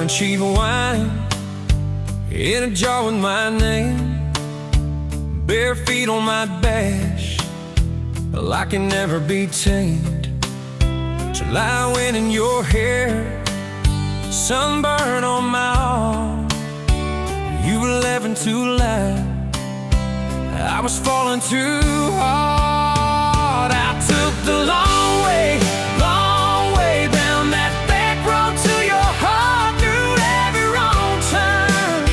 cheap wine in a jar with my name. Bare feet on my dash, well, I can never be tamed. July wind in your hair, sunburn on my arm. You were laughing too loud, I was falling too hard. I took the long way down that back road to your heart, through every wrong turn,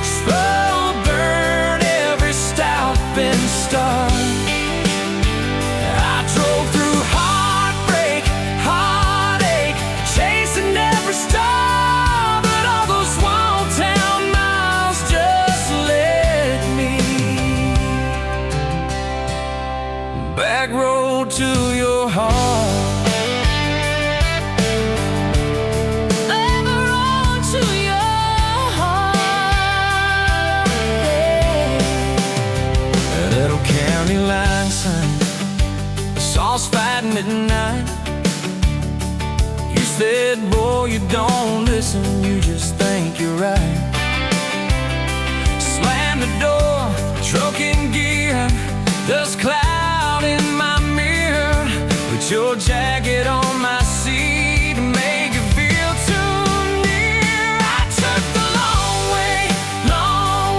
slow burn every stop and start. I drove through heartbreak, heartache, chasing every star, but all those small town miles just led me back road to your heart. Fighting at night. You said, boy, you don't listen, you just think you're right. Slam the door, truck in gear, dust cloud in my mirror. Put your jacket on my seat to make it feel too near. I took the long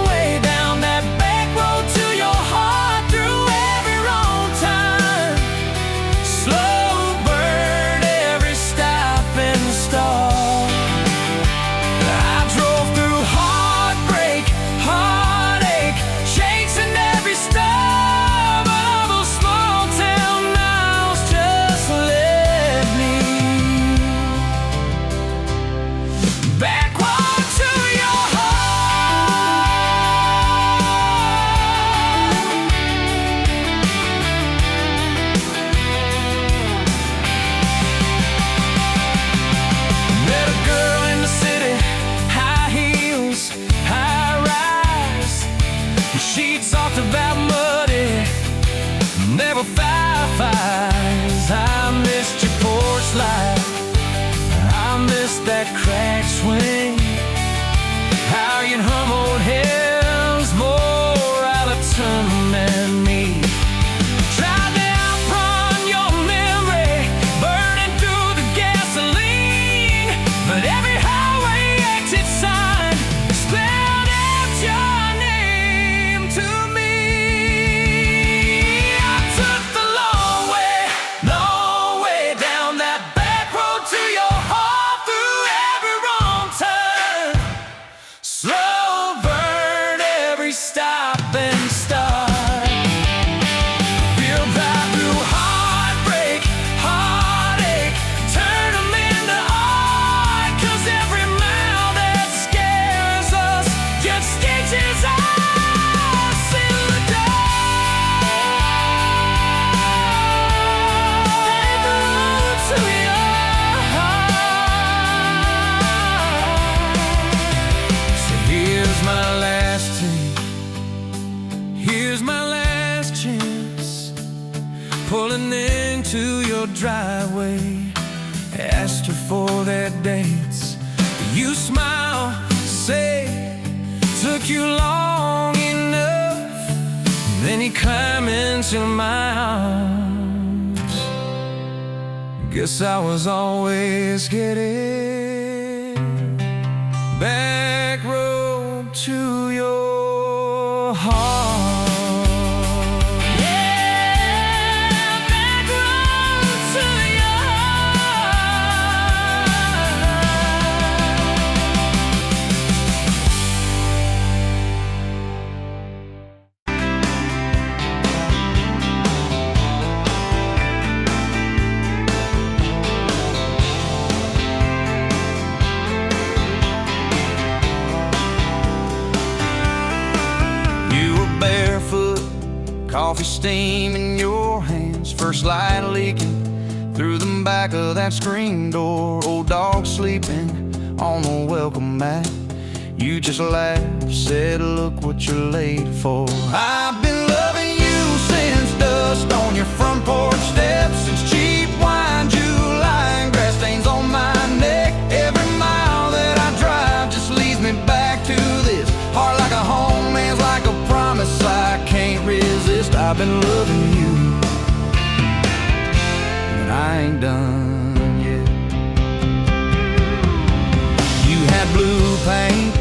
way down that back road to your heart, through every wrong time, slow burn every stop and start. I drove through heartbreak, heartache, chasing every star, but all those small town miles just led me backward to your Met a girl in the city, high heels, high rise. She talked about muddy, never fireflies. I missed your porch light, I missed that crack swing, how you'd hum old hymns more out of tune than me. Tried to outrun your memory, burning through the gasoline, but every highway exit sign spelled out your name to me. I took the long way down that back road to your heart, through every wrong turn, slow burn every stop and start. Feel right through heartbreak, heartache, turn 'em into art, 'cause every mile that scares us just stitches us in the dark. Back road to your heart. So here's my last take, here's my last chance, pulling into your driveway. Asked her for their dates, you smile, say, took you long enough. Then you climb into my arms. Guess I was always getting back road to your heart. Yeah, back road to your coffee steam in your hands, first light leaking through the back of that screen door. Old dog sleeping on the welcome mat. You just laughed, said, look what you're late for. I've been loving you since dust on your front porch steps, since cheap wine, July, and grass stains on my neck. Every mile that I Heart like a home, hands like a promise I can't resist. I've been loving you, and I ain't done yet. You had blue paint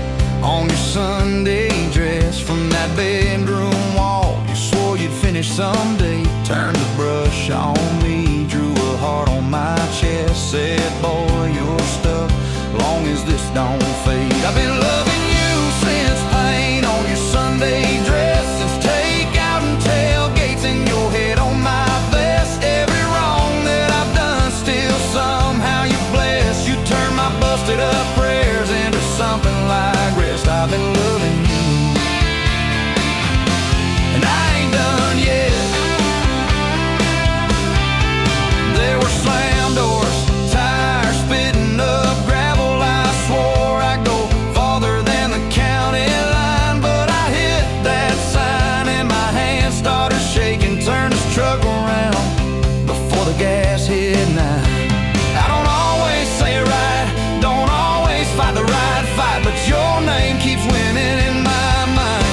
on your Sunday dress. From that bedroom wall you swore you'd finish someday. Turned the brush on me, drew a heart on my chest. Said, boy, you're stuck long as this don't fade. I've been loving you since paint on your Sunday dress, since takeout and tailgates in your head on my vest. Every wrong that I've done, still somehow you bless. You turn my busted up prayers into something like rest. I've been loving you, and I ain't done yet. There were slam doors, tires spitting up gravel. I swore I'd go farther than the county line, but I hit that sign and my hand started shaking. Turned this truck around before the gas hit 9. I don't always say it right, don't always fight the right fight, but your name keeps winning in my mind.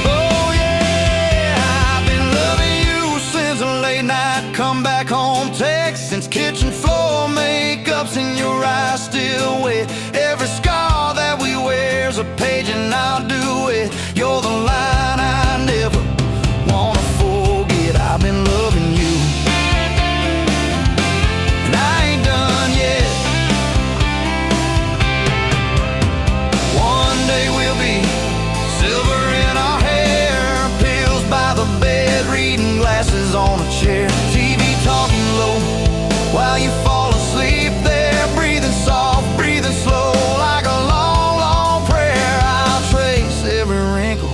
Oh yeah, I've been loving you since a late night come back home text, since kitchen floor makeup's in your eyes still wet. Every scar that we wear's a page and I'll do it. You're the line I never wanna forget. I've been loving you, and I ain't done yet. One day we'll be silver in our hair, pills by the bed, reading glasses on a chair, TV talking low while you fall asleep there, breathing soft, breathing slow, like a long, long prayer. I'll trace every wrinkle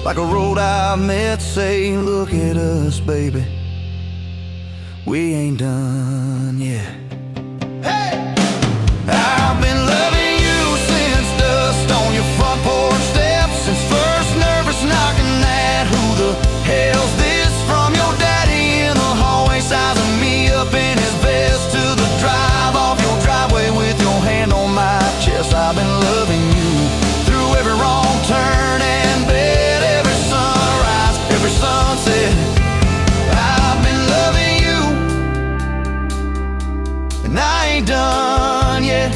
like a road I've met. Say, look at us, baby, we ain't done yet. Hey! I've been loving you since dust on your front porch steps, since first nervous knocking at who the hell's this, from your daddy in the hallway sizing me up in his vest, to the drive off your driveway with your hand on my chest. I've been loving you through every wrong turn and bed, every sunrise, every sunset. I've been loving you, and I ain't done yet.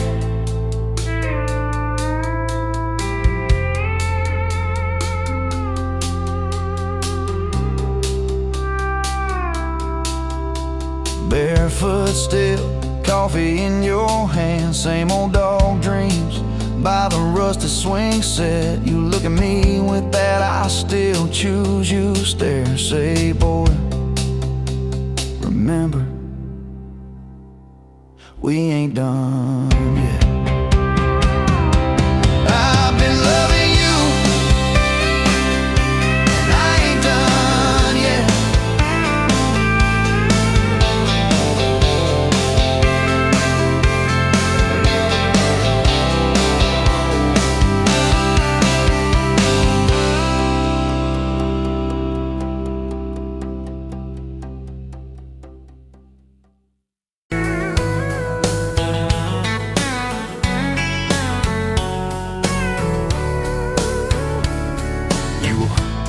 Barefoot still, coffee in your hand, same old dog dreams by the rusted swing set. You look at me with that I still choose you stare. Say, boy, remember, we ain't done yet. I've been loving you, and I ain't done yet.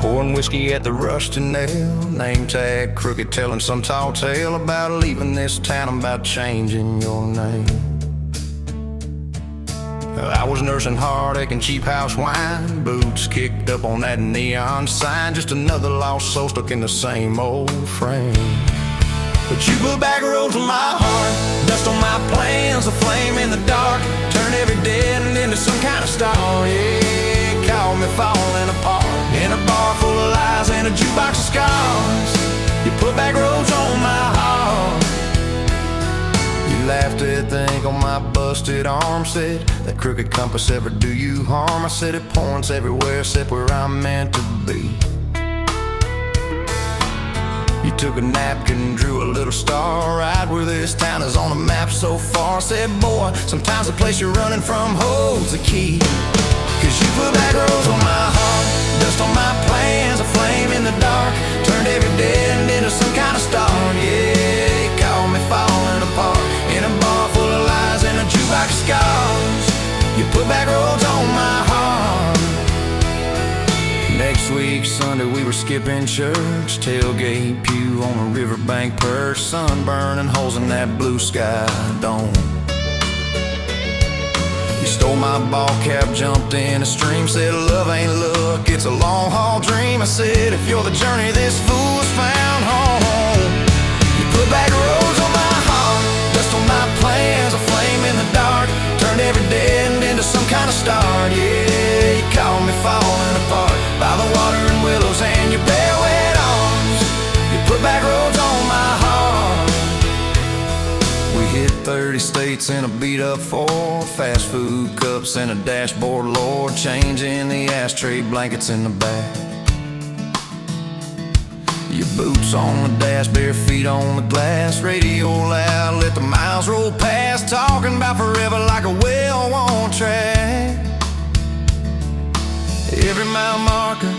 Pouring whiskey at the rusty nail, name tag crooked, telling some tall tale about leaving this town, about changing your name. I was nursing heartache and cheap house wine, boots kicked up on that neon sign, just another lost soul stuck in the same old frame. But you put backroads on my heart, dust on my plans, a flame in the dark, turn every dead end into some kind of star. Yeah, call me falling apart in a bar full of lies and a jukebox of scars. You put backroads on my heart. You laughed at the ink on my busted arm, said that crooked compass ever do you harm. I said it points everywhere except where I'm meant to be. You took a napkin and drew a little star right where this town is on the map so far. Said, boy, sometimes the place you're running from holds the key. Cause you put backroads on my heart, dust on my plans, a flame in the dark, turned every dead end into some kind of star. Yeah, you called me falling apart in a bar full of lies and a jukebox of scars. You put backroads on my heart. Sunday we were skipping church, tailgate pew on a riverbank perch, sun burning holes in that blue sky dome. You stole my ball cap, jumped in a stream, said love ain't luck, it's a long haul dream. I said if you're the journey this fool's found home. You put back roads on my heart, dust on my plans, a flame in the dark, turned every dead end into some kind of start. Yeah, you caught me falling apart by the water and willows and your bare wet arms. You put back roads on my heart. We hit 30 states in a beat up Ford, fast food cups and a dashboard, Lord, changing the ashtray blankets in the back. Your boots on the dash, bare feet on the glass, radio loud, let the miles roll past, talking about forever like a well-worn track. Every mile marker,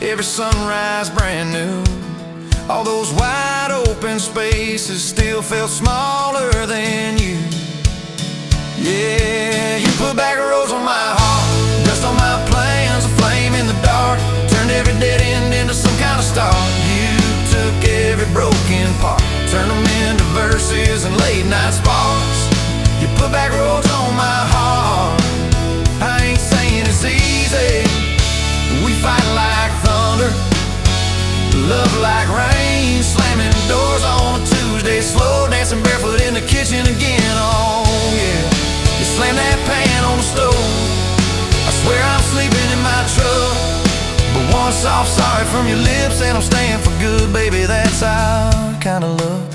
every sunrise brand new. All those wide open spaces still felt smaller than you. Yeah, you put back roads on my heart, dust on my plans, a flame in the dark, turned every dead end into some kind of start. You took every broken part, turned them into verses and late night sparks. You put back roads on my heart. I ain't saying it's easy, we fight like thunder, love like rain, slamming doors on a Tuesday, slow dancing barefoot in the kitchen again. Oh yeah, you slam that pan on the stove, I swear I'm sleeping in my truck, but one soft sorry from your lips and I'm staying for good, baby, that's our kind of luck.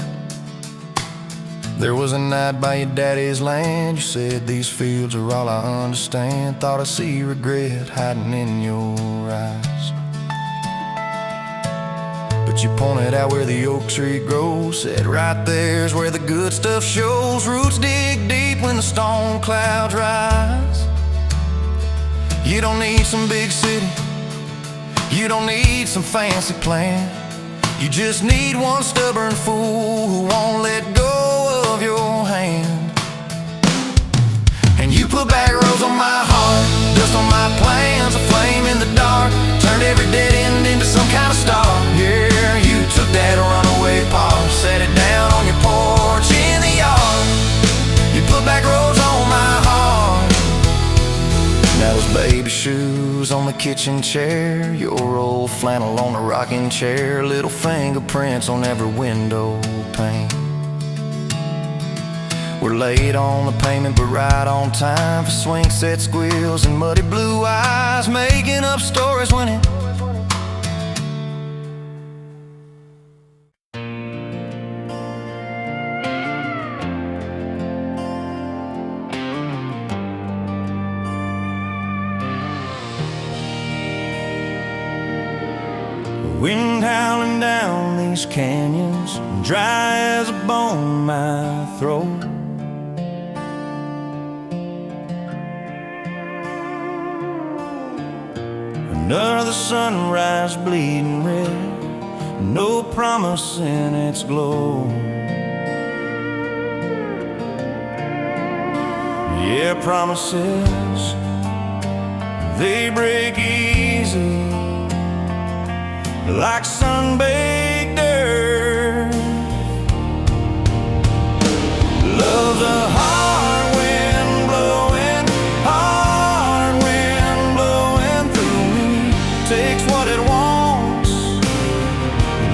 There was a night by your daddy's land, you said these fields are all I understand, thought I see regret hiding in your eyes. But you pointed out where the oak tree grows, said right there's where the good stuff shows, roots dig deep when the storm clouds rise. You don't need some big city, you don't need some fancy plan, you just need one stubborn fool who won't let go of your hand. And you put back roads on my heart, dust on my plans, a flame in the dark, turned every dead end into some kind of star. Yeah, you took that runaway paw, set it down on your porch in the yard. You put back roads on my heart. Now those baby shoes on the kitchen chair, your old flannel on the rocking chair, little fingerprints on every window pane. We're late on the payment but right on time for swing set squeals and muddy blue eyes, making up stories when it wind howling down these canyons, dry as a bone my throat. Another sunrise bleeding red, no promise in its glow. Yeah, promises, they break easy like sun-baked earth. Love's a hard wind blowing, hard wind blowing through me. Takes what it wants,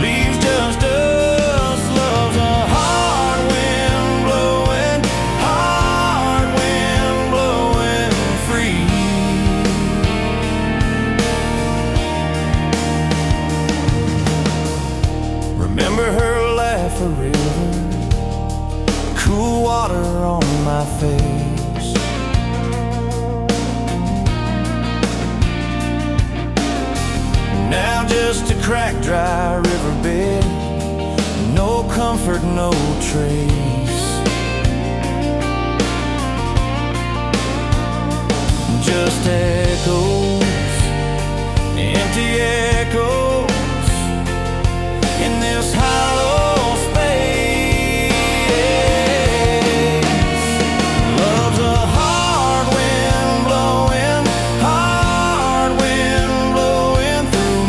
leaves just us. Love's a hard wind blowing, hard wind blowing free. Remember her laugh forever, cool water on my face. Now just a cracked, dry riverbed, no comfort, no trace. Just echoes, empty echoes in this hollow space. Love's a hard wind blowing, hard wind blowing through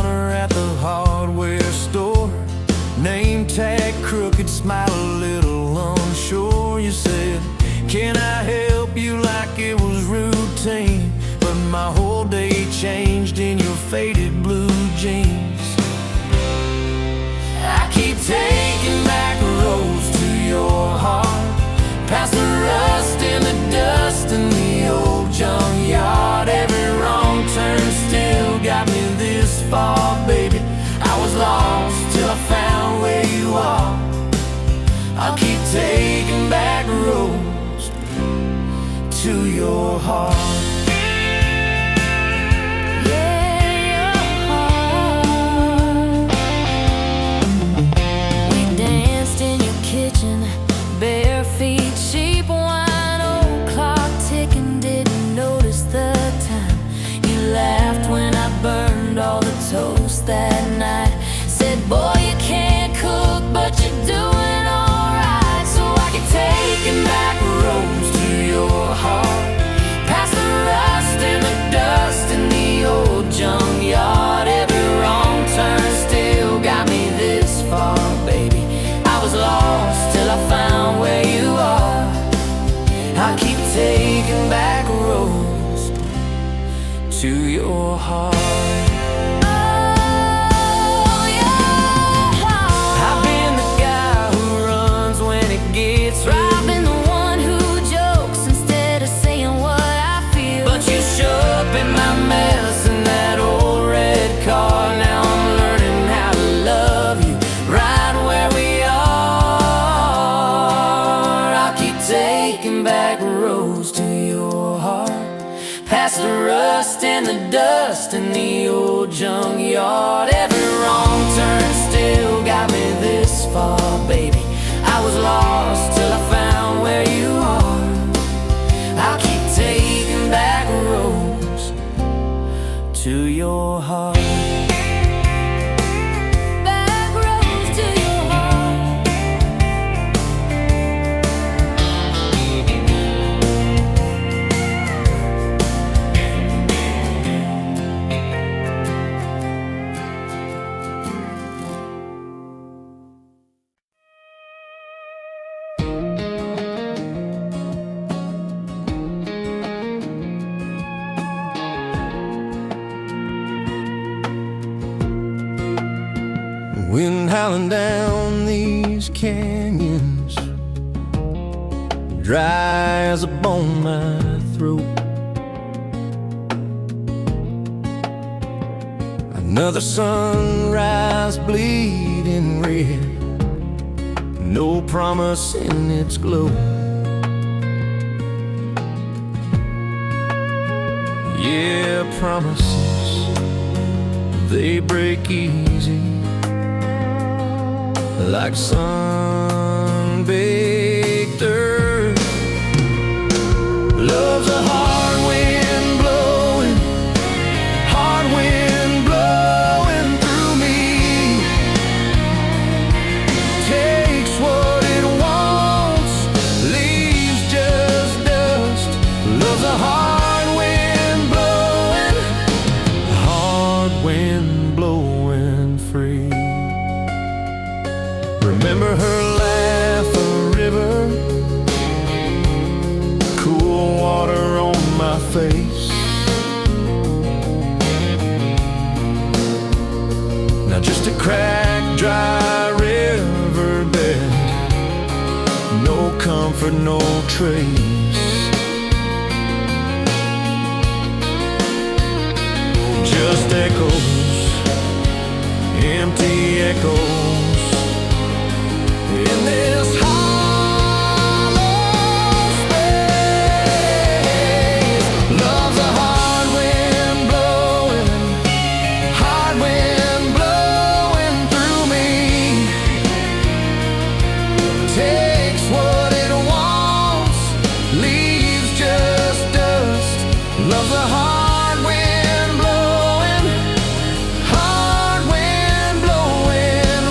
counter at the hardware store. Name tag crooked, smile a little unsure. You said, can I help you, like it was routine. But my whole day changed in your faded blue jeans. I keep taking back roads to your heart, past the rust and the dust in the old junkyard. Every wrong turn still got me this far, baby. I was lost till I found where you are. I'll keep taking back roads to your heart. Bare feet, cheap wine, old clock ticking, didn't notice the time. You laughed when I burned all the toast that night. Said, boy, you can't cook, but you're doing alright. So I keep taking back roads to your heart, past the rust and the dust in the old junkyard. Every wrong turn still got me this far, baby. I was lost till I found where you are. I keep taking back roads to your heart. Oh, your heart. I've been the guy who runs when it gets real. I've been the one who jokes instead of saying what I feel. But you show up in my mess in that old red car. Now I'm learning how to love you right where we are. Taking back roads to your heart, past the rust and the dust in the old junkyard. Every wrong turn still got me this far, baby. I was lost till I found where you are. I'll keep taking back roads to your heart. Wind howling down these canyons, dry as a bone my throat. Another sunrise bleeding red, no promise in its glow. Yeah, promises, they break easy, like sun-baked earth. Love's a hard wind blowing, hard wind blowing through me. Takes what it wants, leaves just dust. Love's a hard wind blowing, hard wind blowing free. Remember her laugh, a river, cool water on my face. Now just a cracked, dry river bed, no comfort, no trace. Just echoes, empty echoes in this hollow space. Love's a hard wind blowing, hard wind blowing through me. Takes what it wants, leaves just dust. Love's a hard wind blowing, hard wind blowing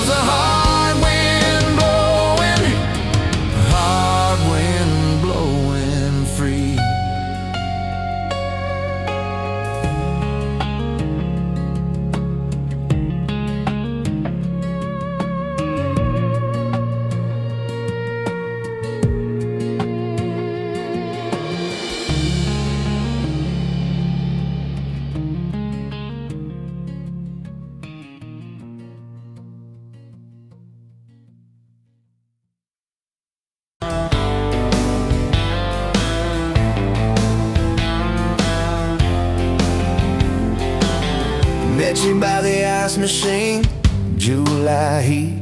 loves a hard wind blowing, hard wind blowing free. Met you by the ice machine, July heat,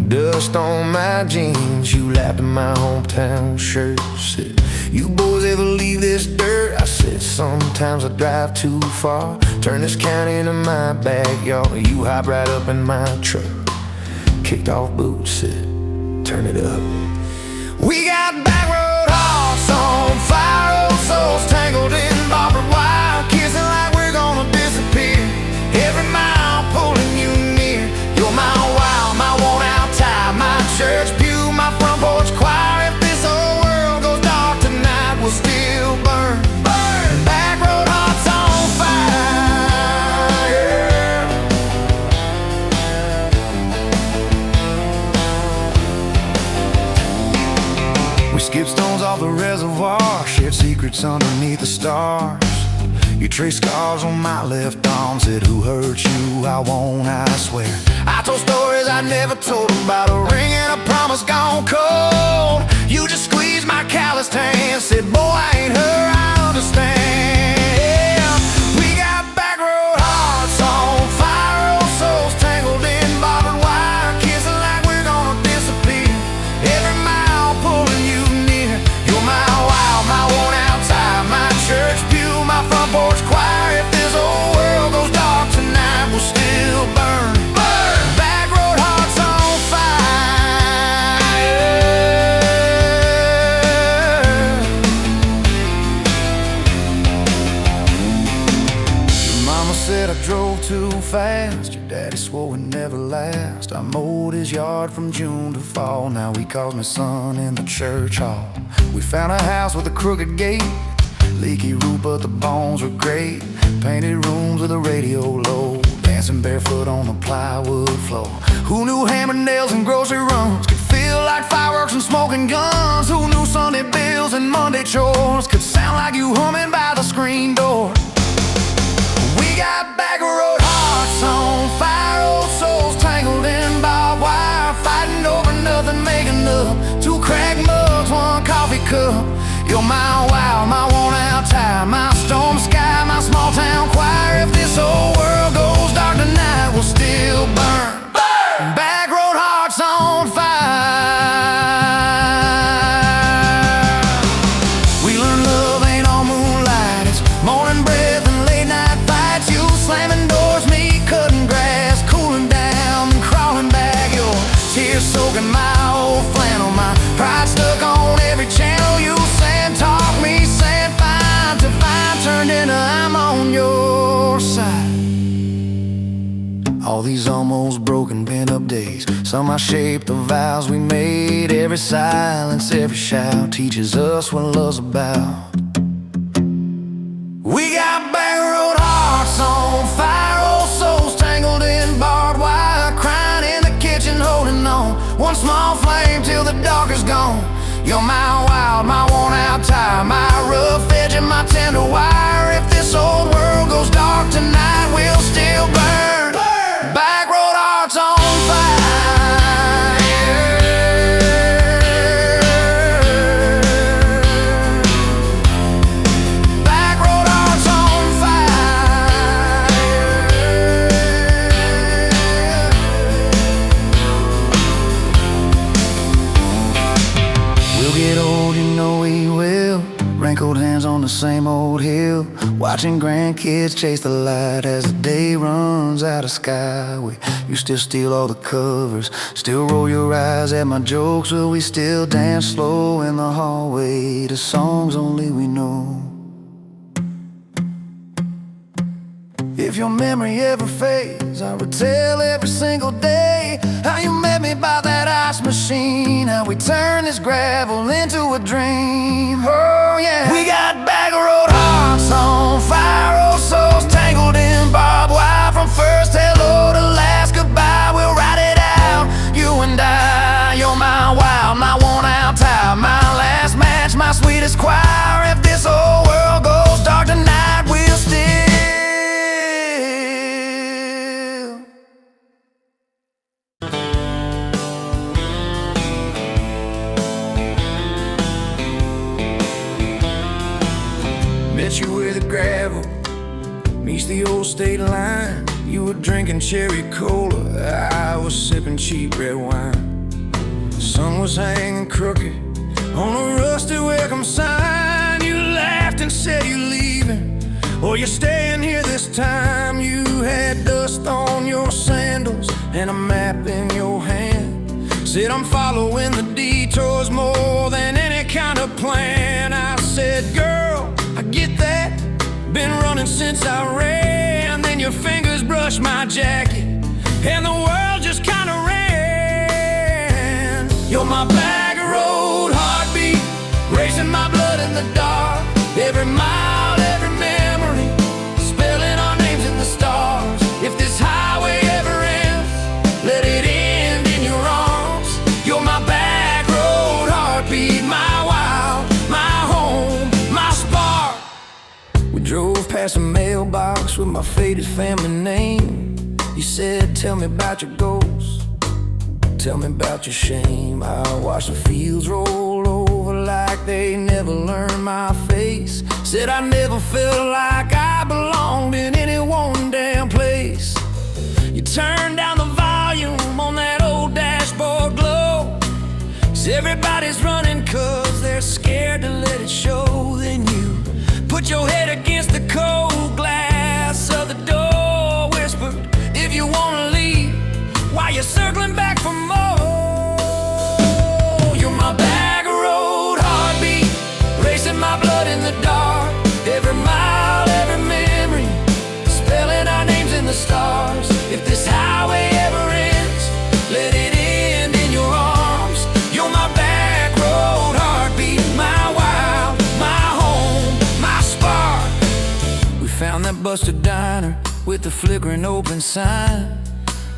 dust on my jeans. You laughed at my hometown shirt. Said, you boys ever leave this dirt? I said, sometimes I drive too far. Turn this county into my backyard. You hop right up in my truck, kicked off boots, said, turn it up. We got backroad hearts on fire, old souls tangled in barbed wire, kissing like we're gonna disappear. Every mile pulling you near. You're my wow, my worn out tie, my church pew, my front porch choir. If this whole world goes dark tonight, we'll still burn. Burn! Backroad hearts on fire. We skipped stones off the reservoir, shared secrets underneath the stars. You traced scars on my left arm, said who hurt you, I won't, I swear. I told stories I never told about a ring and a promise gone cold. You just squeezed my calloused hand, said boy I ain't her, I understand. We got backroad hearts on fire, old souls tangled in barbed wire, kissing like we're gonna disappear. Every mile pulling you near. You're my wow, my worn out tie, my church pew, my front porch choir. If this whole world goes dark tonight, we'll still burn. Burn! Backroad hearts on fire. Your mama said I drove too fast. Your daddy swore we'd never last. I mowed his yard from June to fall. Now he calls me son in the church hall. We found a house with a crooked gate, leaky roof, but the bones were great. Painted rooms with a radio low, dancing barefoot on the plywood floor. Who knew hammer nails and grocery runs could feel like fireworks and smoking guns? Who knew Sunday bills and Monday chores could sound like you humming by the screen door? We got backroad hearts on fire, old souls tangled in barbed wire, fighting over nothing, making up two cracked mugs, one coffee cup. You're my wow, my worn out tie, my storm sky, my small town choir. If this whole world goes dark tonight, we'll still burn. Burn! Backroad hearts on fire. We learned love ain't all moonlight, it's morning breath and late night fights. You slamming doors, me cutting grass, cooling down and crawling back. Your tears soaking my old flannel, my pride stuck on every channel. You talk me, saying fine to fine, turned into I'm on your side. All these almost broken pent up days, somehow shaped the vows we made. Every silence, every shout teaches us what love's about. We got backroad hearts on fire, old souls tangled in barbed wire, crying in the kitchen, holding on one small flame till the dark is gone. You're my wild, my worn out tie, my rough edge and my tender wire. If this old world goes dark tonight, we'll still burn. Burn! Backroad hearts on fire. Backroad hearts on fire. We'll get old, you know we will. Wrinkled hands on the same old hill, watching grandkids chase the light as the day runs out of sky. You still steal all the covers, still roll your eyes at my jokes. Will we still dance slow in the hallway to songs only we know? If your memory ever fades, I retell every single day machine, how we turn this gravel into a dream. Oh yeah. We got backroad hearts on fire, old souls tangled in barbed wire. From first hello to last goodbye, we'll ride it out, you and I. You're my wild, my worn out tire, my last match, my sweetest choir. If this whole world goes dark tonight, we'll still met you where the gravel meets the old state line. You were drinking cherry cola, I was sipping cheap red wine. The sun was hanging crooked on a rusty welcome sign. You laughed and said you're leaving, or you're staying here this time. You had dust on your sandals and a map in your hand. Said I'm following the detours more than any kind of plan. I said, girl, I get that, been running since I ran. Then your fingers brushed my jacket and the world just kinda ran. You're my backroad heartbeat, racing my blood in the dark. Every mile, every memory, spelling our names in the stars. If this highway ever ends, let it end in your arms. You're my backroad heartbeat, my wild, my home, my spark. We drove past a mailbox with my faded family name. You said, tell me about your goals, tell me about your shame. I watched the fields roll over like they never learned my face. Said I never felt like I belonged in any one damn place. You turned down the volume on that old dashboard glow. 'Cause everybody's running 'cause they're scared to let it show. Then you put your head against the cold glass of the door, whispered, if you wanna leave, why you circling back for more? You're my backroad heartbeat, racing my blood in the dark. Every mile, every memory, spelling our names in the stars. If this highway ever ends, let it end in your arms. You're my backroad heartbeat, my wild, my home, my spark. We found that busted diner with the flickering open sign.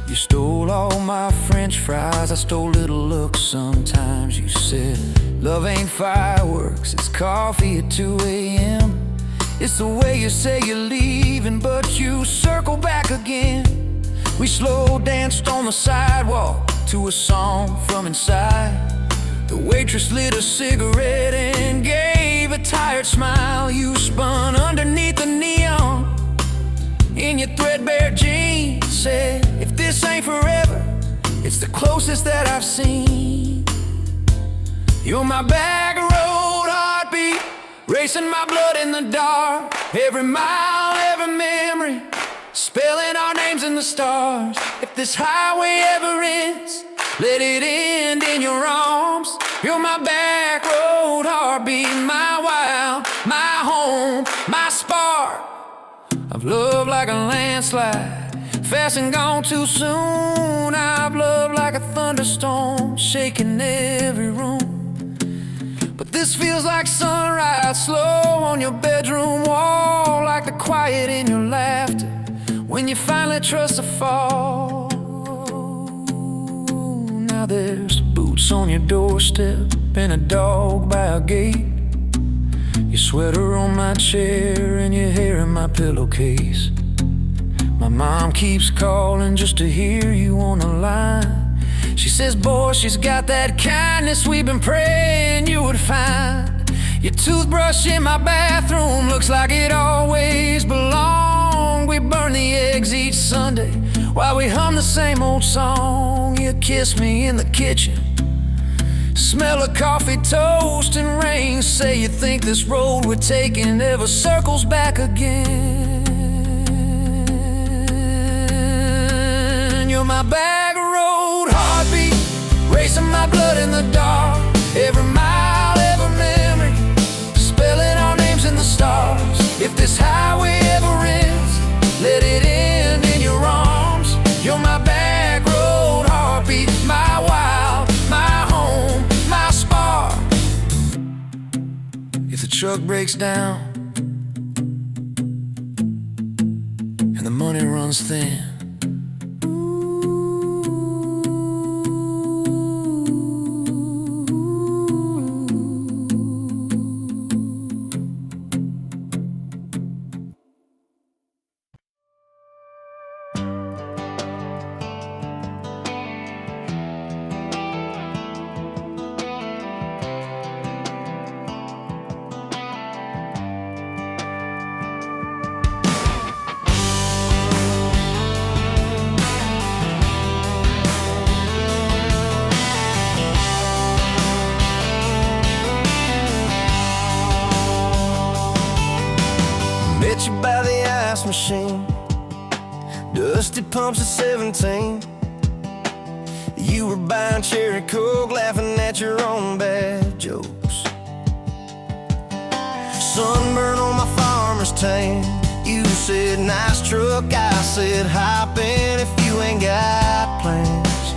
You stole all my french fries, I stole little looks sometimes. You said, love ain't fireworks, it's coffee at 2 a.m. It's the way you say you're leaving, but you circle back again. We slow danced on the sidewalk to a song from inside. The waitress lit a cigarette and gave a tired smile. You spun underneath the neon in your threadbare jeans. Said, if this ain't forever, it's the closest that I've seen. You're my backroad heartbeat, racing my blood in the dark. Every mile, every memory, spelling our names in the stars. If this highway ever ends, let it end in your arms. You're my backroad heartbeat, my wild, my home, my spark. I've loved like a landslide, fast and gone too soon. I've loved like a thunderstorm, shaking every room. But this feels like sunrise, slow on your bedroom wall, like the quiet in your laughter when you finally trust a fall. Now there's boots on your doorstep and a dog by a gate. Your sweater on my chair and your hair in my pillowcase. My mom keeps calling just to hear you on the line. She says, boy, she's got that kindness we've been praying you would find. Your toothbrush in my bathroom looks like it always belonged. We burn the eggs each Sunday while we hum the same old song. You kiss me in the kitchen, smell of coffee, toast, and rain. Say you think this road we're taking never circles back again. You're my backroad heartbeat, racing my blood in the dark. Every mile, every memory, spelling our names in the stars. If this highway ever ends, let it end in your arms. You're my backroad heartbeat, my wild, my truck breaks down and the money runs thin. Met you by the ice machine, dusty pumps at 17. You were buying cherry coke, laughing at your own bad jokes. Sunburn on my farmer's tan. You said nice truck, I said hop in if you ain't got plans.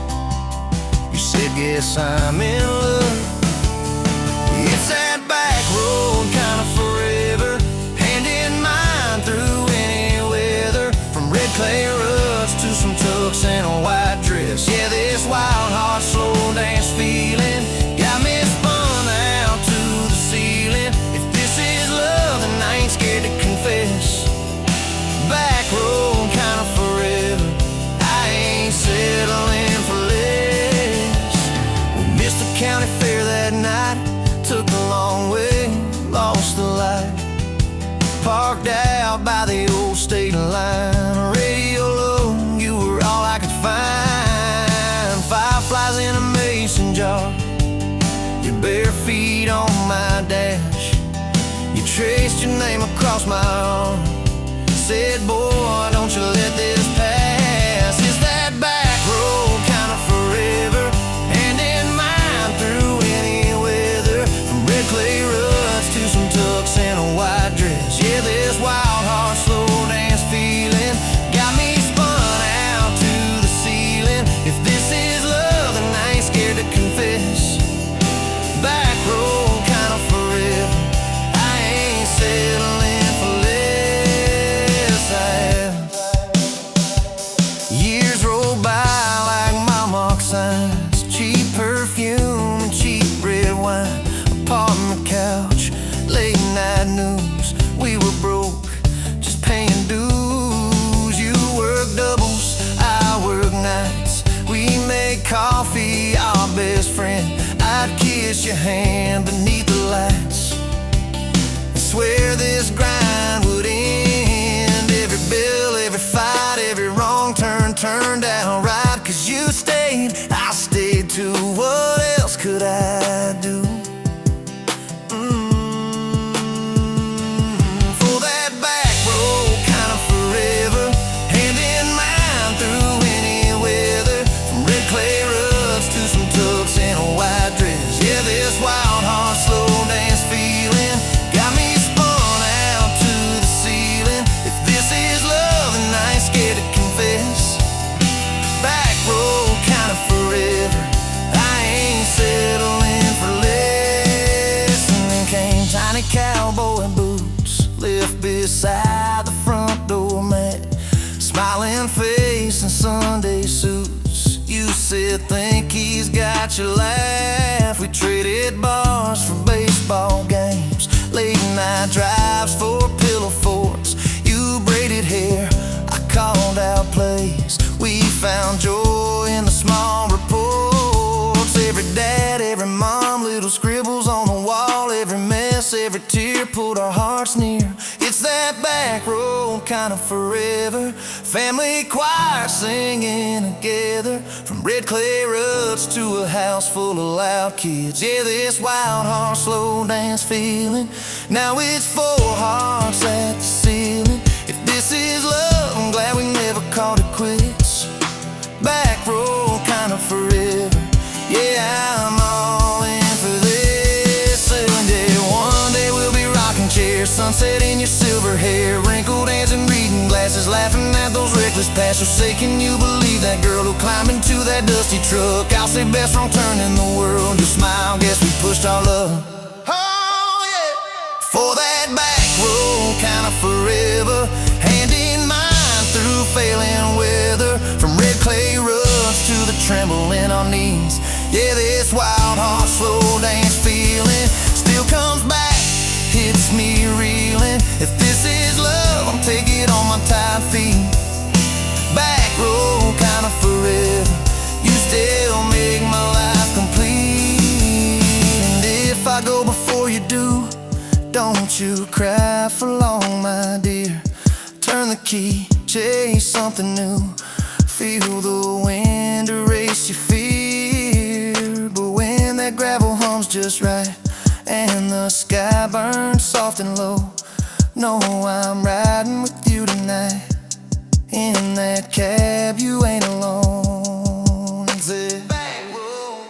You said guess I'm in love. It's that back road kind of forever, hand in mine through any weather. From red clay ruts to some tux and a white dress. Yeah, this wild heart slow dance feeling got me spun out to the ceiling. If this is love, then I ain't scared to confess. Back road kind of forever, I ain't settling for less. We missed the county fair that night, took the long way, lost the light. Parked out by the old state line, radio low, you were all I could find. Fireflies in a mason jar, your bare feet on my dash. You traced your name across my arm, said, boy, don't you let this pass. It's that back road kind of forever, hand in mine through any weather. From red clay ruts to some tux and a white dress. Yeah, this wild heart slow dance feeling got me spun out to the ceiling. If this is love, then I ain't scared to confess. Back road kind of forever, I ain't settling for less. Years roll by like my mark signs, cheap perfume and cheap red wine. Apartment couch, late night news. We were broke, just paying dues. You work doubles, I work nights. We make coffee, our best friend. I'd kiss your hand beneath the lights, swear this grind would end. Every bill, every fight, every wrong turn turned out right. Cause you stayed, I stayed too. What else could I do? For that back road kind of forever, hand in mine through any weather. From red clay ruts to some tux and a white dress. Yeah, this wild heart slow dance feeling got me spun out to the ceiling. If this is love, then I ain't scared to confess. Back road kind of forever, I ain't settling for less. And then came tiny cowboy boots, left beside the front door mat. Smiling face and Sunday suits. You said think he's got your laugh. We traded bars for baseball games, late night drives for pillow forts. You braided hair, I called out plays. We found joy in the small reports. Every dad, every mom, little scribbles on the wall. Every mess, every tear pulled our hearts near. It's that back road kind of forever, family choir singing together. From red clay ruts to a house full of loud kids. Yeah, this wild heart slow dance feeling, now it's four hearts at the ceiling. If this is love, I'm glad we never called it quits. Back road kind of forever, yeah, I'm all in for this. And yeah, one day we'll be rocking chairs, sunset in your silver hair, wrinkled hands and reading glasses, laughing at those reckless past. So say, can you believe that girl who climbed into that dusty truck? I'll say best wrong turn in the world. You smile, guess we pushed our love. Oh yeah. trembling on knees. Yeah, this wild heart slow dance feeling still comes back, hits me reeling. If this is love, I'll take it on my tired feet. Back road kind of forever, you still make my life complete. And if I go before you do, don't you cry for long, my dear. Turn the key, chase something new. Feel the wind erase your fear. But when that gravel hums just right and the sky burns soft and low, know I'm riding with you tonight. In that cab, you ain't alone. Say, Backroad.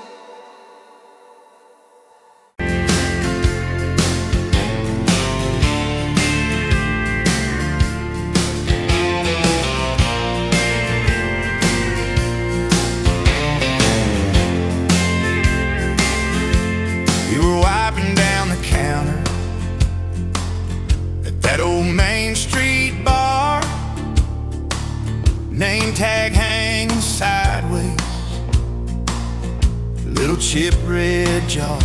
You were wiping down the counter at that old Main Street bar, name tag hanging sideways, little chip red jar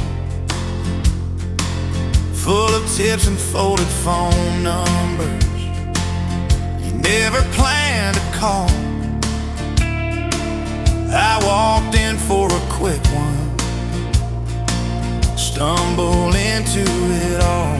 full of tips and folded phone numbers you never planned to call. I walked in for a quick one, stumbled into it all.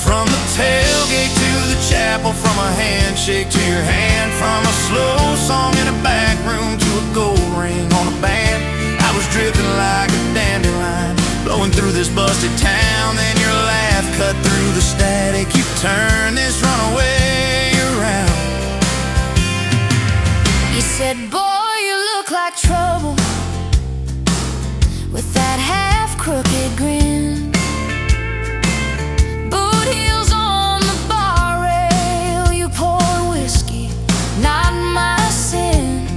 From the tailgate to the chapel, from a handshake to your hand, from a slow song in a back room to a gold ring on a band. I was drifting like a dandelion, blowing through this busted town. Then your laugh cut through the static. You turned this runaway around. You said, boy, you look like trouble, with that half-crooked grin. Boot heels on the bar rail, you pour whiskey, not my sin.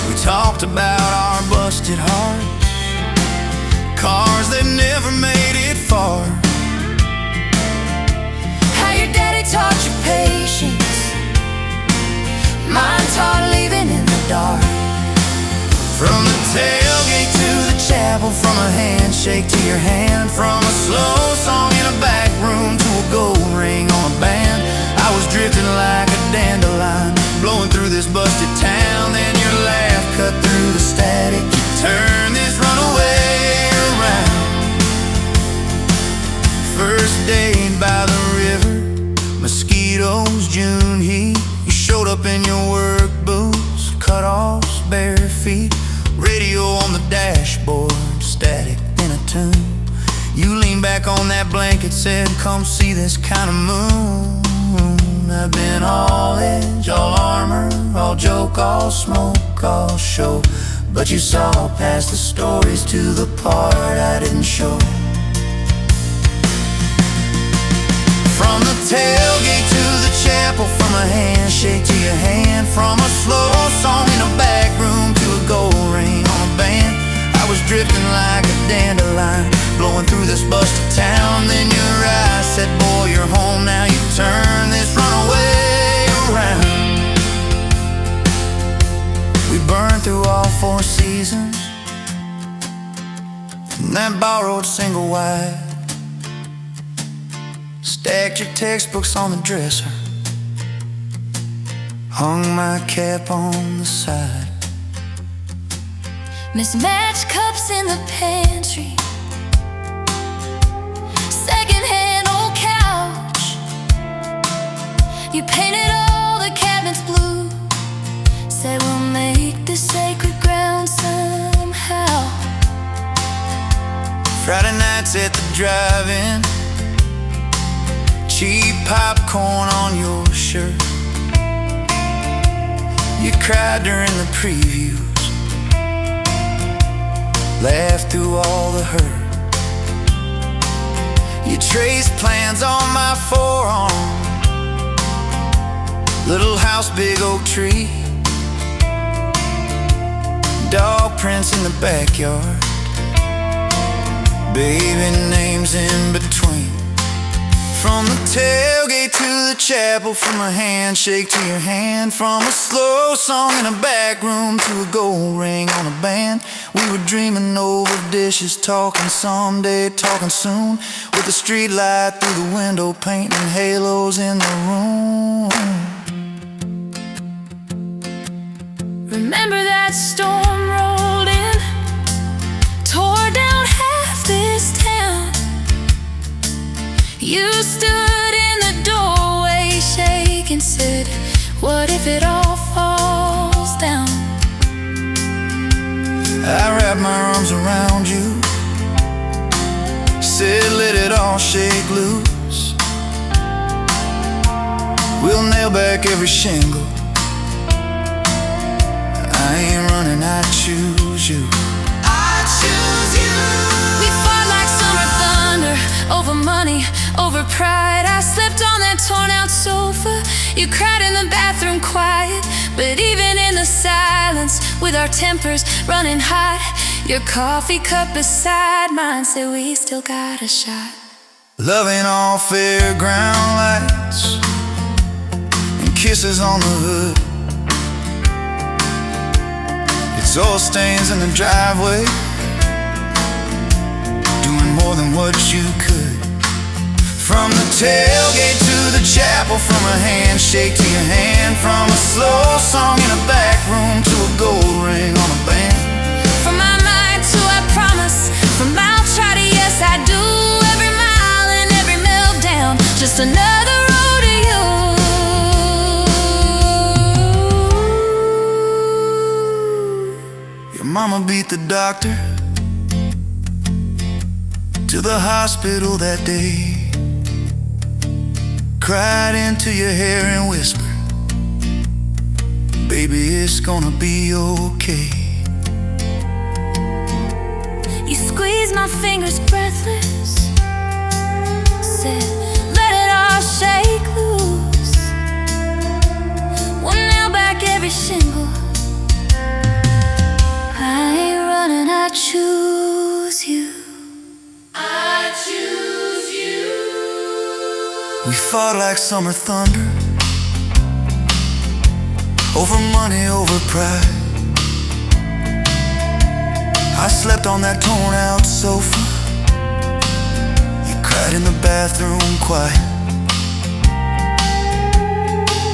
We talked about our busted hearts, cars that never made it far, How your daddy taught you patience, mine taught leaving in the dark. from the tailgate to the chapel, from a handshake to your hand, from a slow song in a back room to a gold ring on a band. I was drifting like a dandelion, blowing through this busted town. Then your laugh cut through the static. You turned this runaway around. First date by the river, mosquitoes, June heat. You showed up in your work boots, cut-offs, bare feet, radio on the dashboard, static in a tune. You leaned back on that blanket, said, come see this kind of moon. I've been all edge, all armor, all joke, all smoke, all show, but you saw past the stories to the part I didn't show. From the tailgate to the chapel, from a handshake to your hand, from a slow song in a back room to a gold ring on a band. I was drifting like a dandelion, blowing through this busted town. Then your eyes said, boy, you're home now. You turn this runaway around. We burned through all 4 seasons in that borrowed single wide. Stacked your textbooks on the dresser, hung my cap on the side. Mismatched cups in the pantry, secondhand old couch. You painted all the cabinets blue, said we'll make this sacred ground somehow. Friday nights at the drive-in, cheap popcorn on your shirt. You cried during the previews, laughed through all the hurt. You traced plans on my forearm, little house, big oak tree, dog prints in the backyard, baby names in between. From the tailgate to the chapel, from a handshake to your hand, from a slow song in a back room to a gold ring on a band. We were dreaming over dishes, talking someday, talking soon, with the street light through the window, painting halos in the room. Remember that storm rolled in, tore down half this town. You stood in the doorway, shaking, said, what if it all falls down? I wrapped my arms around you, said let it all shake loose. We'll nail back every shingle. I ain't running, I choose you. I choose you. We fought like summer thunder, over money, over pride. I slept on that torn out sofa. You cried in the bathroom quiet. But even in the silence, with our tempers running hot, your coffee cup beside mine said we still got a shot. Loving all fairground lights and kisses on the hood. It's oil stains in the driveway, doing more than what you could. From the tailgate to the chapel, from a handshake to your hand, from a slow song in a back room to a gold ring on a band. From my mind to I promise, from I'll try to yes I do, every mile and every meltdown, just another rodeo. Your mama beat the doctor to the hospital that day, cried into your hair and whispered, baby, it's gonna be okay. You squeezed my fingers breathless, said, let it all shake loose. We'll nail back every shingle. I ain't running, I choose you. I choose you. We fought like summer thunder, over money, over pride. I slept on that torn out sofa. You cried in the bathroom quiet.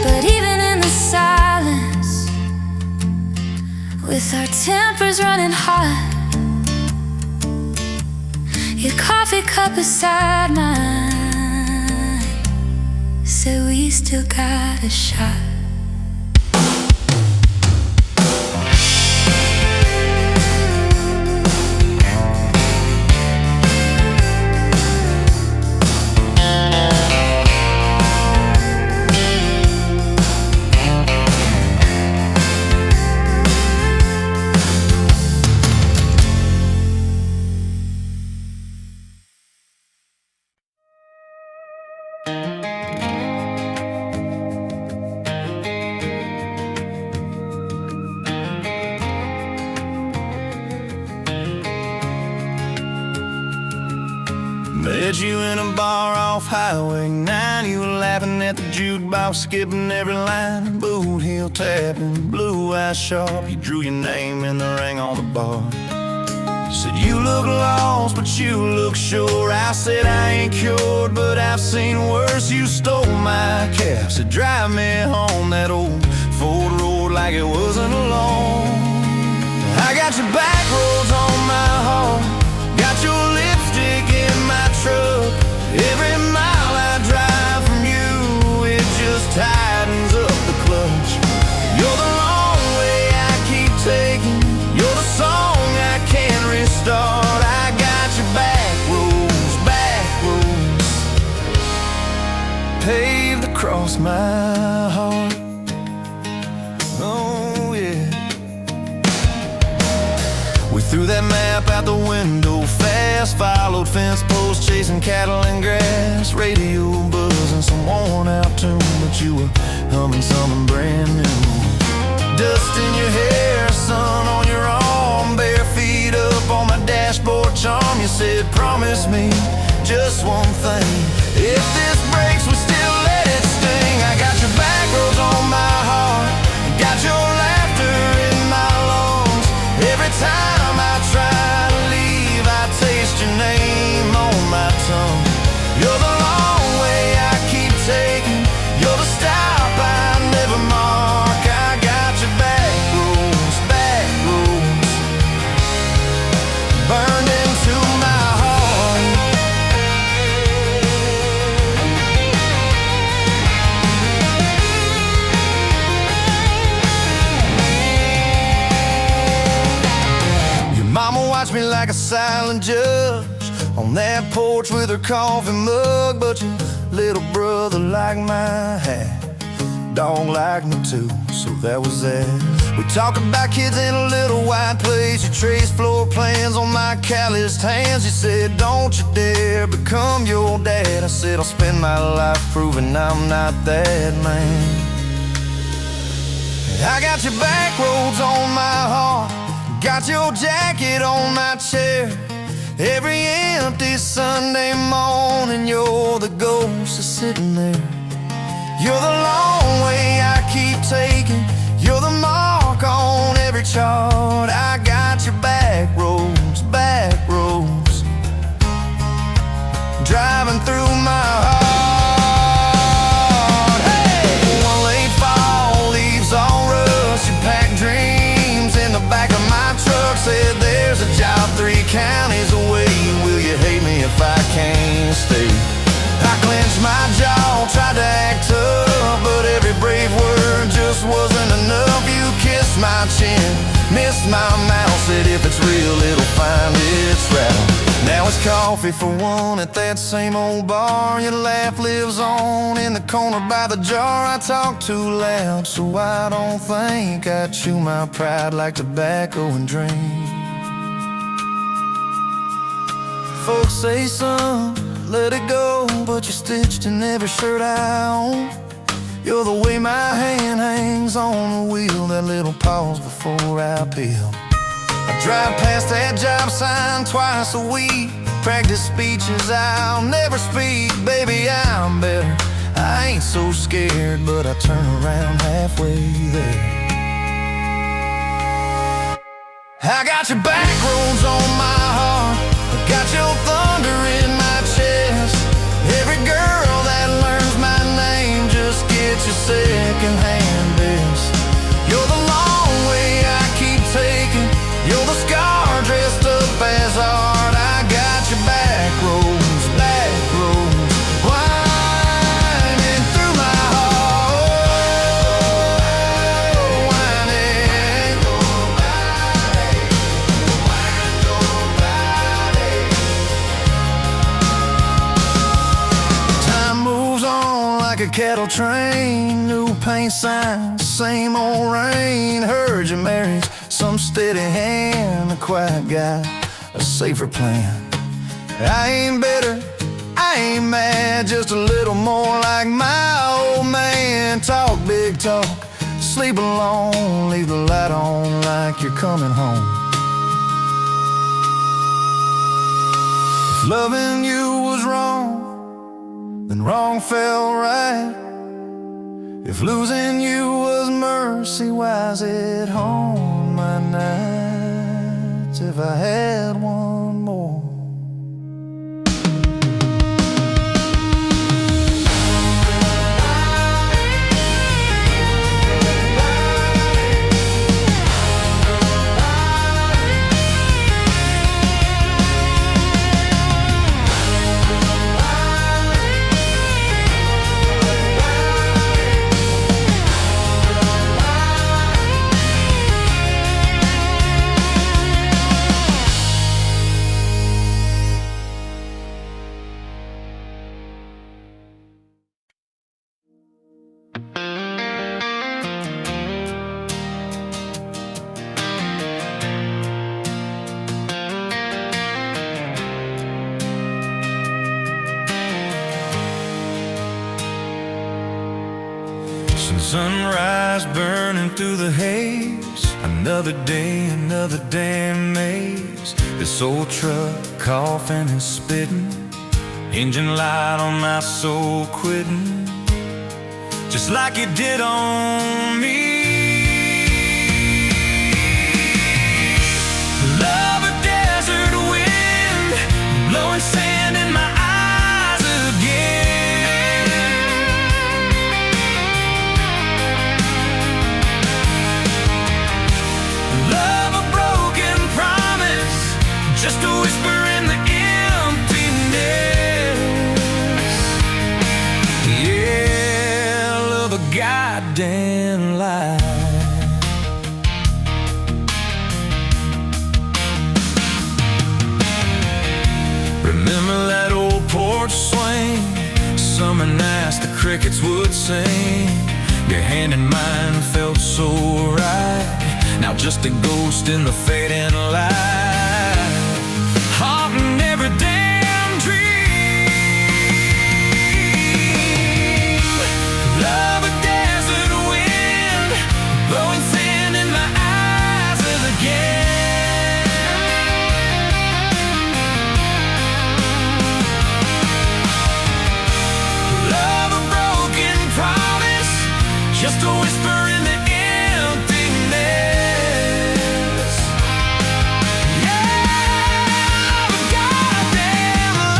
But even in the silence, with our tempers running hot, your coffee cup beside mine said we still got a shot. Met you in a bar off Highway 9. You were laughing at the jukebox, skipping every line. Boot heel tapping, blue eyes sharp. You drew your name in the ring on the bar. Said you look lost, but you look sure. I said I ain't cured, but I've seen worse. You stole my cap, said drive me home. That old Ford road like it wasn't alone. I got your back roads on my heart, got your lipstick in my truck. Every mile I drive from you, it just tightens up the clutch. You're the long way I keep taking, you're the song I can't restart. I got your back roads paved across my heart. Oh yeah. We threw that map out the window fast, followed fence posts, chasing cattle and grass. Radio buzzing some worn out tune, but you were humming something brand new. Dust in your hair, sun on your arm, bare feet up on my dashboard charm. You said promise me just one thing, if this watch me like a silent judge on that porch with her coffee mug. But your little brother liked my hat, dog liked me too, so that was that. We talk about kids in a little white place. You traced floor plans on my calloused hands. You said, don't you dare become your dad. I said, I'll spend my life proving I'm not that man. I got your backroads on my heart, got your jacket on my chair. Every empty Sunday morning, you're the ghost that's sitting there. You're the long way I keep taking, you're the mark on every chart. I got your backroads, backroads, driving through my heart. Hey! One late fall, leaves all rust. You pack dreams in the back of my truck. Said there's a job 3 counties away. Will you hate me if I can't stay? I clenched my jaw, tried to act tough, but every brave word just wasn't enough. You kissed my chin, missed my mouth, said if it's real, it'll find its route. Now it's coffee for one at that same old bar. Your laugh lives on in the corner by the jar. I talk too loud, so I don't think I chew my pride like tobacco and drink. Folks say, son, let it go, but you're stitched in every shirt I own. You're the way my hand hangs on the wheel, that little pause before I peel. I drive past that job sign twice a week, practice speeches I'll never speak. Baby, I'm better, I ain't so scared, but I turn around halfway there. I got your backroads on my heart, I got your thunder in my chest. Every girl that learns my name just gets your second-hand best. You're the long way I keep taking, you're the scar dressed up as art. I got your backroads, backroads, winding through my heart, winding. Time moves on like a cattle train, new paint signs, same old rain. Heard you married some steady hand, a quiet guy, a safer plan. I ain't bitter, I ain't mad, just a little more like my old man. Talk big talk, sleep alone, leave the light on like you're coming home. If loving you was wrong, then wrong felt right. If losing you was mercy, why's it haunt my nights? If I had one more. Sunrise burning through the haze, another day, another damn maze. This old truck coughing and spitting, engine light on my soul quitting, just like it did on me. Love a desert wind, blowing sand in my eyes again. Love a broken promise, just a whisper in the emptiness. Yeah, love a goddamn lie. crickets would sing. Your hand in mine felt so right. Now just a ghost in the fading light, haunting every damn dream. Love a desert wind, blowing sand in my eyes again. Love a broken promise, just a whisper in the emptiness. Yeah, love a goddamn lie.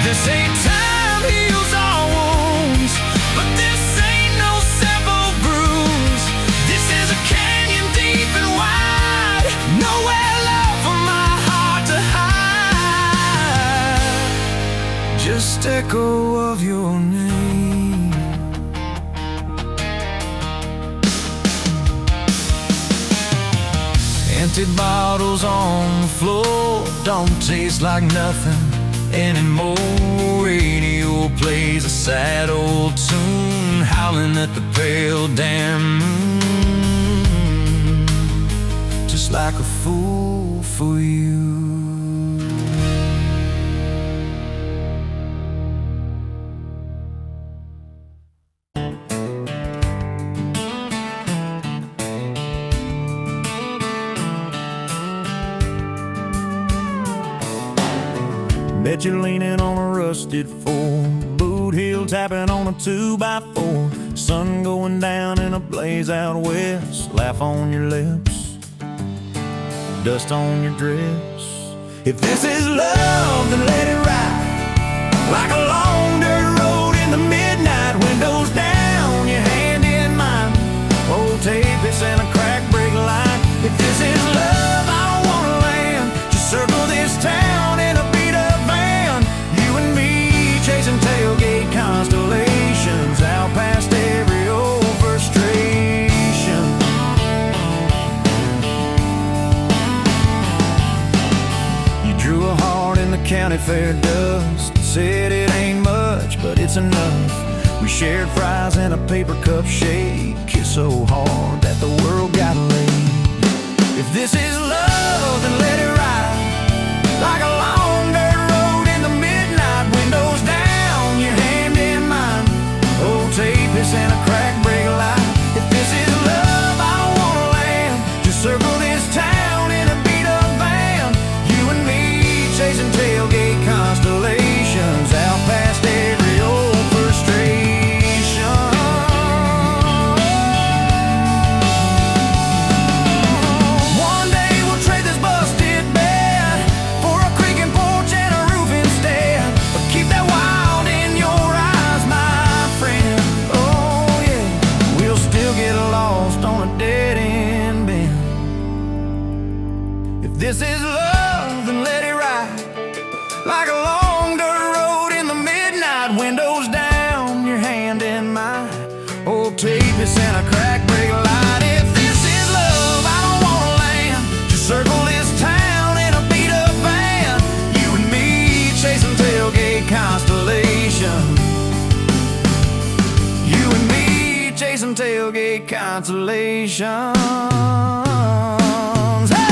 This ain't time heals all wounds, but this ain't no simple bruise. This is a canyon deep and wide, nowhere left for my heart to hide. Just echo of your name. Empty bottles on the floor don't taste like nothing anymore. Radio plays a sad old tune, howling at the pale damn moon, just like a fool for you. Bet you're leaning on a rusted Ford, boot heel tapping on a 2x4. Sun going down in a blaze out west, laugh on your lips, dust on your dress. If this is love, then let it ride like a long dirt road in the midnight. Windows down, your hand in mine, old tape, it's in a crack brake line. If this is love, I don't wanna land, just circle this town in a beat-up van. You and me chasing tailgate constellations, out past every old frustration. You drew a heart in the county fair dust, said it ain't much, but it's enough. We shared fries in a paper cup shake, kissed so hard that the world got laid. If this is love, then let it ride like a long dirt road in the midnight. Windows down, your hand in mine, old tape, it's in a crack brake light. If this is love, I don't wanna land, just circle this town in a beat-up van. You and me chasing tailgate constellations, out past every old frustration. One day we'll trade this busted bed for a creaking porch and a roof instead. But keep that wild in your eyes, my friend. Oh yeah, we'll still get lost on a dead-end bend. If this is love, then let it ride like a long dirt road in the midnight. Windows down, your hand in mine, old tape, it's in a crack brake light. If this is love, I don't wanna land, just circle this town in a beat-up van. You and me chasing tailgate constellation. You and me chasing tailgate constellations. Hey!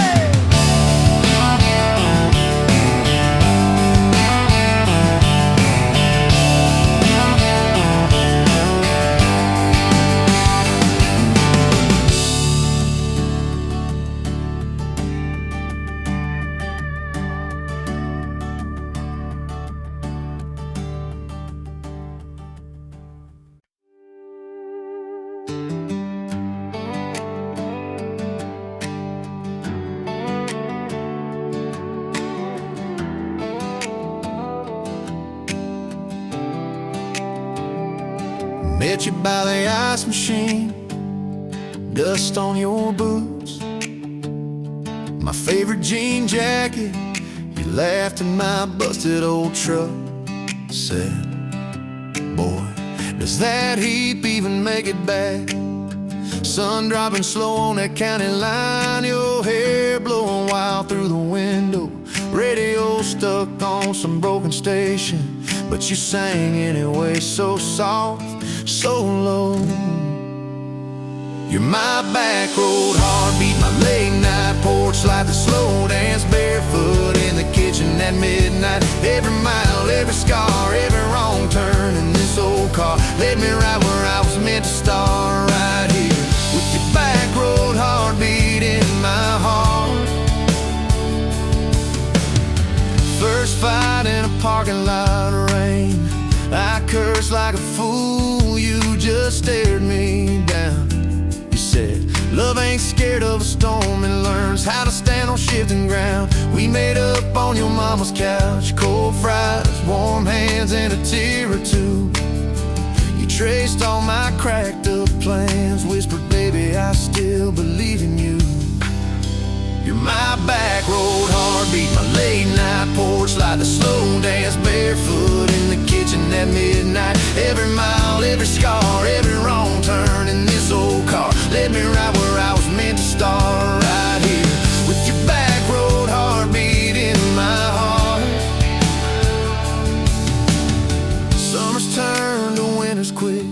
Met you by the ice machine, dust on your boots, my favorite jean jacket. You laughed in my busted old truck, said, boy, does that heap even make it back? Sun dropping slow on that county line, your hair blowing wild through the window. Radio stuck on some broken station, but you sang anyway, so soft, so low. You're my back road heartbeat, my late night porch light, the slow dance barefoot in the kitchen at midnight. Every mile, every scar, every wrong turn in this old car led me right where I was meant to start, right here with your back road heartbeat in my heart. First fight in a parking lot of rain, I cursed like a fool, you just stared me down. Said, love ain't scared of a storm and learns how to stand on shifting ground. We made up on your mama's couch, cold fries, warm hands, and a tear or two. You traced all my cracked up plans, whispered, baby, I still believe in you. You're my back road heartbeat, my late night porch light, the slow dance barefoot in the kitchen at midnight. Every mile, every scar, every wrong turn in this old car led me right where I was meant to start, right here with your back road heartbeat in my heart. Summers turned to winters quick,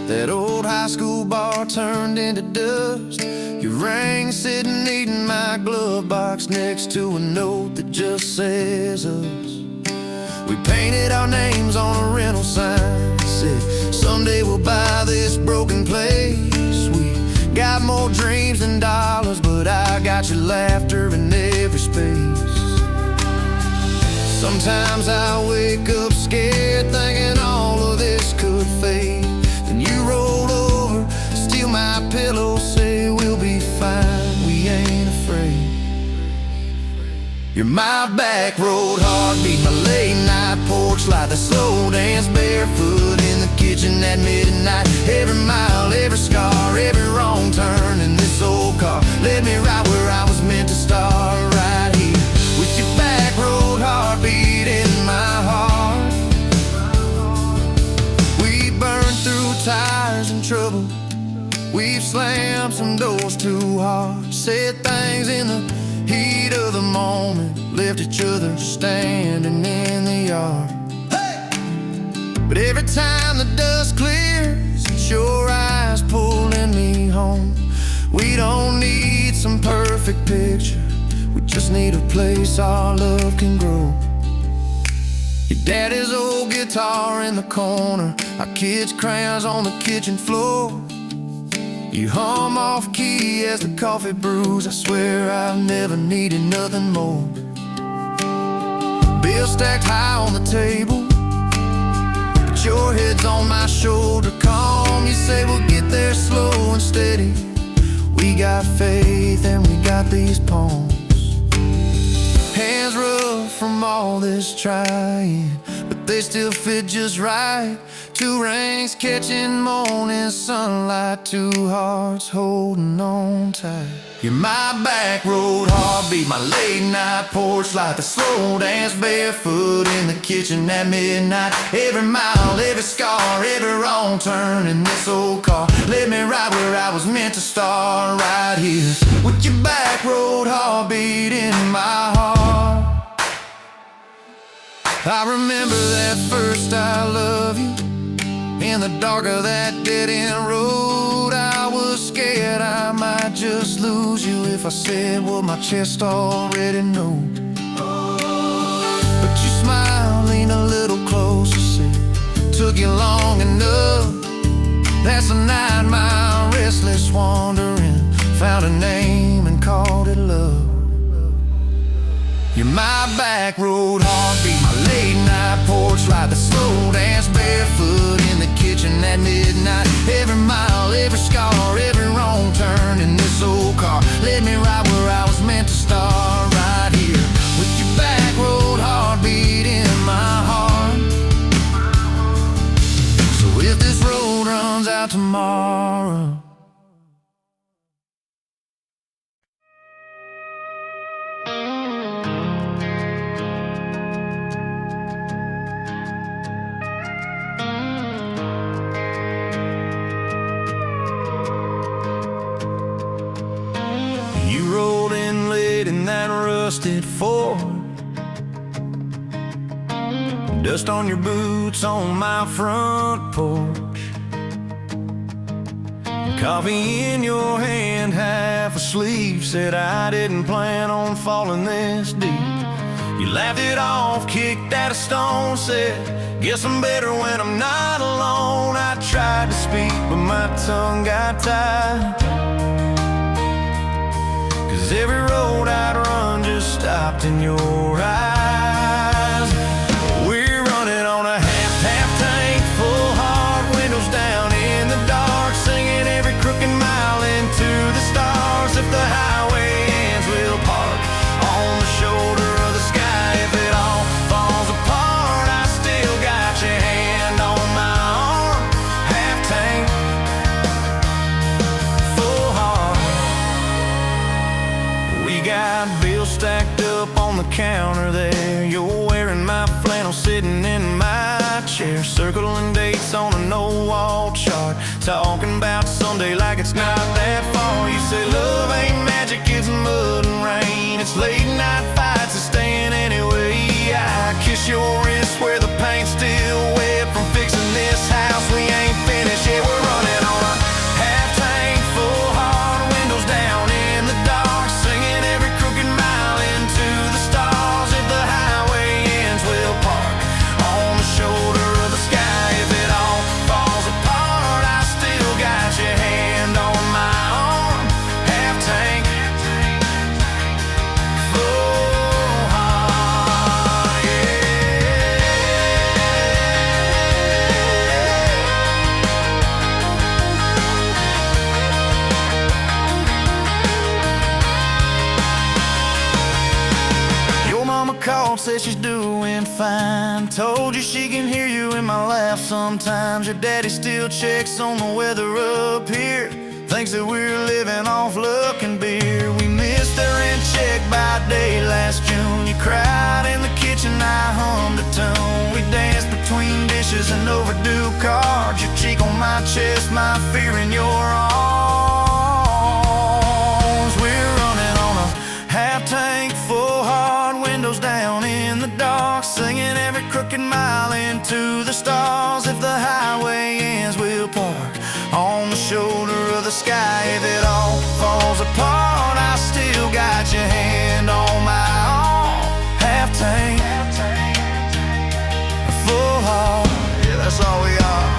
that old high school bar turned into dust. Your ring sitting neat in my glove box next to a note that just says us. We painted our names on a rental sign, said someday we'll buy this broken place. We got more dreams than dollars, but I got your laughter in every space. Sometimes I wake up scared, thinking all of this could fade. Then you roll over, steal my pillow, say we'll be fine, we ain't afraid. You're my back road heartbeat, my late night porch light, the slow dance barefoot in the kitchen at midnight. Every mile, every scar, every wrong turn in this old car led me right where I was meant to start, right here with your back road heartbeat in my heart. We burned through tires and trouble, we've slammed some doors too hard, said things in the heat of the moment, left each other standing in the yard. Hey! But every time the dust clears, it's your eyes pulling me home. We don't need some perfect picture, we just need a place our love can grow. Your daddy's old guitar in the corner, our kids' crayons on the kitchen floor. You hum off key as the coffee brews, I swear I've never needed nothing more. Bills stacked high on the table, but your head's on my shoulder, calm. You say we'll get there slow and steady. We got faith and we got these palms. Hands rough from all this trying, but they still fit just right. Two rings catching morning sunlight, two hearts holding on tight. You're my back road heartbeat, my late night porch light, the slow dance barefoot in the kitchen at midnight. Every mile, every scar, every wrong turn in this old car led me right where I was meant to start, right here with your back road heartbeat in my heart. I remember that first I love you, in the dark of that dead-end road. I was scared I might just lose you if I said what my chest already knows. But you smiled, leaned a little closer, said, took you long enough. That's a 9-mile restless wandering, found a name and called it love. You're my back road heartbeat, my late night porch light, the slow dance barefoot in the kitchen at midnight. Every mile, every scar, every wrong turn in this old car led me right where I was meant to start, right here with your back road heartbeat in my heart. So if this road runs out tomorrow, rusted Ford. Dust on your boots on my front porch. Coffee in your hand, half asleep. Said I didn't plan on falling this deep. You laughed it off, kicked at a stone. Said, guess I'm better when I'm not alone. I tried to speak, but my tongue got tied. 'Cause every road I'd run just stopped in your eyes. We're running on a half tank, full hard, windows down in the dark, singing every crooked mile into the stars. If the highway ends, we'll park on the shoulder of the sky. If it all falls apart, I still got your hand on my arm. Half tank, full hard. We got bills stacked up on the counter there. You're wearing my flannel, sitting in my chair, circling dates on a no-wall chart, talking about Sunday like it's not that far. You say love ain't magic, it's mud and rain. It's late night fights and staying anyway. I kiss your wrist where the paint's still wet from fixing this house. We ain't finished yet. We're running on a half tank, full hard, windows down in the dark, singing every crooked mile into the stars. If the highway ends, we'll park on the shoulder of the sky. If it all falls apart, I still got your hand on my arm. Half tank, full heart, yeah. Your mama called, said she's doing fine. Told you she can hear you in my laugh sometimes. Your daddy still checks on the weather up here, thinks that we're living off luck and beer. We missed the rent check by day last June. You cried in the kitchen, I hummed a tune. We danced between dishes and overdue cards. Your cheek on my chest, my fear in your arms. We're running on a half tank, full hard, windows down in the dark, singing every crooked mile into the stars. If the highway ends, we'll park on the shoulder of the sky. If it all falls apart, I still got your hand on my arm. Half tank, full heart, yeah, that's all we are.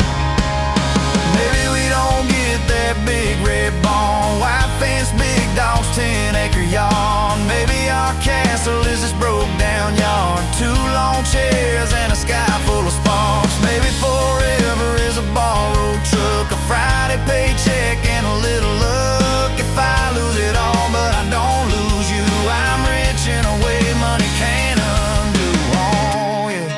Maybe we don't get that big red barn, white fence, big dogs, 10-acre yard. Maybe our castle is this broke down yard, 2 long chairs and a sky full of sparks. Maybe forever is a borrowed truck, a Friday paycheck and a little luck. If I lose it all but I don't lose you, I'm rich in a way money can't undo. Oh yeah.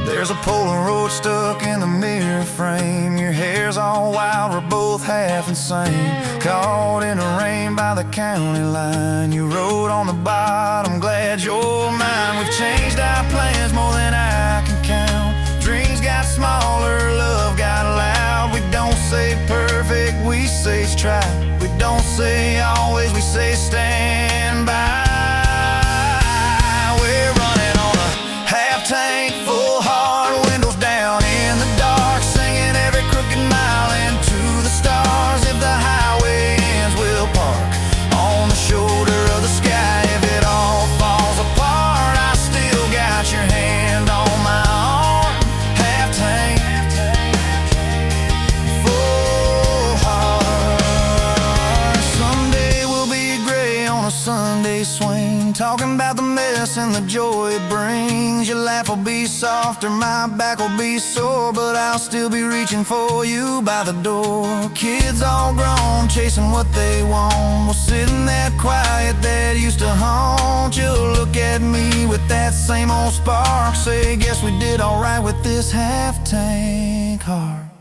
There's a Polaroid stuck in the mirror frame. Your hair's all wild, we're both half insane. Caught in the rain by the county line. You wrote on the bottom, glad you're mine. We've changed our plans more than I can count. Dreams got smaller, love got loud. We don't say perfect, we say try. We don't say always, we say stand by. We're running on a half tank, full hard, windows down in the dark, singing every crooked mile into the stars. If the highway ends, we'll park on the shoulder of the sky. If it all falls apart, I still got your hand on my arm. Half tank, full heart. Someday we'll be gray on a Sunday swing, talking about the mess and the joy it brings. Your laugh will be softer, my back will be sore, but I'll still be reaching for you by the door. Kids all grown, chasing what they want. We'll sit in that quiet that used to haunt. You'll look at me with that same old spark, say, guess we did alright with this half tank heart.